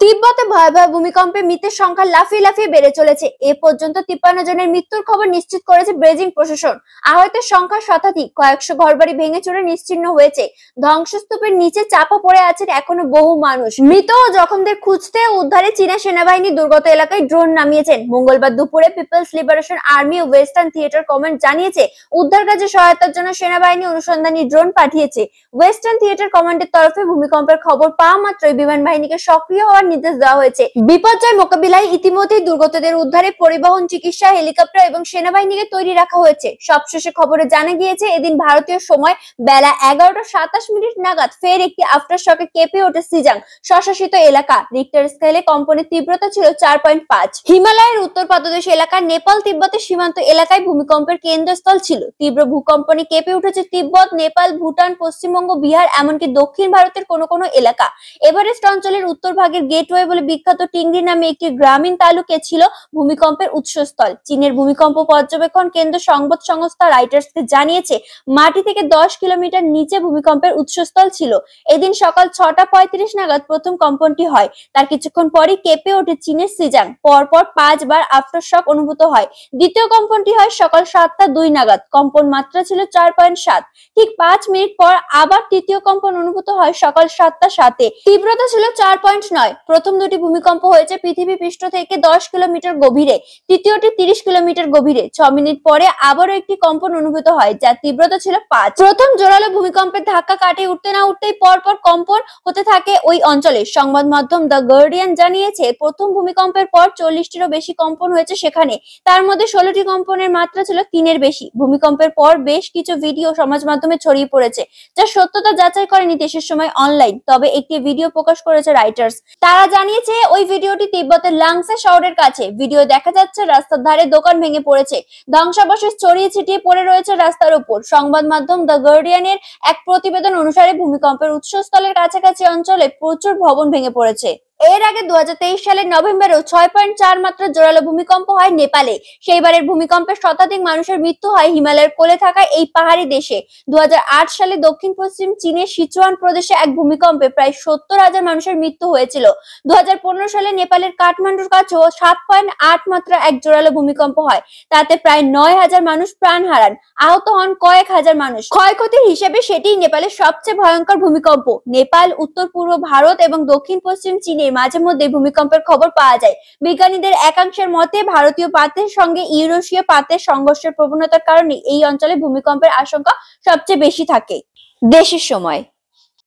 তিব্বতে ভয়াবহ ভূমিকম্পে মৃতের সংখ্যা লাফিয়ে লাফিয়ে বেড়ে চলেছে। এ পর্যন্ত 53 জনের মৃত্যুর খবর নিশ্চিত করেছে বেজিং প্রশাসন। আহতের সংখ্যা শতাধিক, কয়েকশো ঘরবাড়ি ভেঙে চুরে নিশ্চিহ্ন হয়েছে। ধ্বংসস্তূপের নিচে চাপা পড়ে আছেন এখনো বহু মানুষ। মৃত ও জখমদের খুঁজতে উদ্ধারে চীনা সেনাবাহিনী দুর্গত এলাকায় ড্রোন নামিয়েছেন। মঙ্গলবার দুপুরে পিপলস লিবারেশন আর্মি ও ওয়েস্টার্ন থিয়েটার কমান্ড জানিয়েছে উদ্ধার কাজে সহায়তার জন্য সেনাবাহিনী অনুসন্ধানী ড্রোন পাঠিয়েছে। ওয়েস্টার্ন থিয়েটার কমান্ডের তরফে ভূমিকম্পের খবর পাওয়া মাত্রই বিমান বাহিনীকে সক্রিয় হওয়ার নির্দেশ দেওয়া হয়েছে। বিপর্যয় মোকাবিলায় ইতিমধ্যেই দুর্গতদের উদ্ধারে পরিবহন, চিকিৎসা, হেলিকপ্টার এবং সেনাবাহিনীকে তৈরি রাখা হয়েছে। সবশেষে খবরে জানা গিয়েছে এদিন ভারতীয় সময় বেলা 11:27 নাগাদ ফের একটি আফটারশকে কেঁপে ওঠে সিজাং স্বশাসিত এলাকা। রিক্টার স্কেলে কম্পনের তীব্রতা ছিল 4.5। হিমালয়ের উত্তর পাদদেশ এলাকা নেপাল তিব্বতের সীমান্ত এলাকায় ভূমিকম্পের কেন্দ্রস্থল ছিল। তীব্র ভূকম্পনে কেঁপে উঠেছে তিব্বত, নেপাল, ভুটান, পশ্চিমবঙ্গ, বিহার, এমনকি দক্ষিণ ভারতের কোনো কোনো এলাকা। এভারেস্ট অঞ্চলের উত্তর ভাগের গেটওয়ে বলে বিখ্যাত টিংরি নামে একটি গ্রামীণ তালুকে ছিল ভূমিকম্পের উৎসস্থল। চীনের ভূমিকম্প পর্যবেক্ষণ কেন্দ্র সংবাদ সংস্থা রাইটার্সকে জানিয়েছে মাটি থেকে 10 কিলোমিটার নিচে ভূমিকম্পের উৎসস্থল ছিল। এদিন সকাল 6:35 নাগাদ প্রথম কম্পনটি হয়। তার কিছুক্ষণ পরই কেঁপে ওঠে চীনের সিজাং। পরপর 5 বার আফটারশক অনুভূত হয়। দ্বিতীয় কম্পনটি হয় সকাল 7:02 নাগাদ। কম্পন মাত্রা ছিল 4.7। ঠিক 5 মিনিট পর আবার তৃতীয় কম্পন অনুভূত হয় সকাল 7:07। তীব্রতা ছিল 4.9। প্রথম দুটি ভূমিকম্প হয়েছে পৃথিবী পৃষ্ঠ থেকে 10 কিলোমিটার গভীরে, তৃতীয়টি 30 কিলোমিটার গভীরে। 6 মিনিট পরে আবারও একটি কম্পন অনুভূত হয় যার তীব্রতা ছিল 5। প্রথম জোরালো ভূমিকম্পের ধাক্কা কাটিয়ে উঠতে না উঠতেই পরপর কম্পন হতে থাকে ওই অঞ্চলে। সংবাদ মাধ্যম দ্য গার্ডিয়ান জানিয়েছে প্রথম ভূমিকম্পের পর 40টিরও বেশি কম্পন হয়েছে সেখানে। তার মধ্যে 16টি কম্পনের মাত্রা ছিল 3-এর বেশি। ভূমিকম্পের পর বেশ কিছু ভিডিও সমাজ মাধ্যমে ছড়িয়ে পড়েছে যা সত্যতা যাচাই করেনি দেশের সময় অনলাইন। তবে একটি ভিডিও প্রকাশ করেছে রাইটার্স। তারা জানিয়েছে ওই ভিডিওটি তিব্বতের লাংসা শহরের কাছে। ভিডিও দেখা যাচ্ছে রাস্তার ধারে দোকান ভেঙে পড়েছে, ধ্বংসাবশেষ ছড়িয়ে ছিটিয়ে পড়ে রয়েছে রাস্তার উপর। সংবাদ মাধ্যম দ্য গার্ডিয়ানের এক প্রতিবেদন অনুসারে ভূমিকম্পের উৎসস্থলের কাছাকাছি অঞ্চলে প্রচুর ভবন ভেঙে পড়েছে। এর আগে 2023 সালের নভেম্বরেও 6.4 মাত্রার জোরালো ভূমিকম্প হয় নেপালে। সেইবারের ভূমিকম্পে শতাধিক মানুষের মৃত্যু হয় হিমালয়ের কোলে থাকা এই পাহাড়ি দেশে। 2008 সালে দক্ষিণ পশ্চিম চীনের সিচুয়ান প্রদেশে এক ভূমিকম্পে প্রায় 70,000 মানুষের মৃত্যু হয়েছিল। 2015 সালে নেপালের কাঠমান্ডুর কাছেও 7.8 মাত্রার এক জোরালো ভূমিকম্প হয়। তাতে প্রায় 9,000 মানুষ প্রাণ হারান, আহত হন কয়েক হাজার মানুষ। ক্ষয়ক্ষতির হিসেবে সেটিই নেপালের সবচেয়ে ভয়ঙ্কর ভূমিকম্প। নেপাল, উত্তর পূর্ব ভারত এবং দক্ষিণ পশ্চিম চীনে মাঝে মধ্যে ভূমিকম্পের খবর পাওয়া যায়। বিজ্ঞানীদের একাংশের মতে ভারতীয় পাতের সঙ্গে ইউরেশীয় পাতের সংঘর্ষের প্রবণতার কারণে এই অঞ্চলে ভূমিকম্পের আশঙ্কা সবচেয়ে বেশি থাকে। দেশের সময়।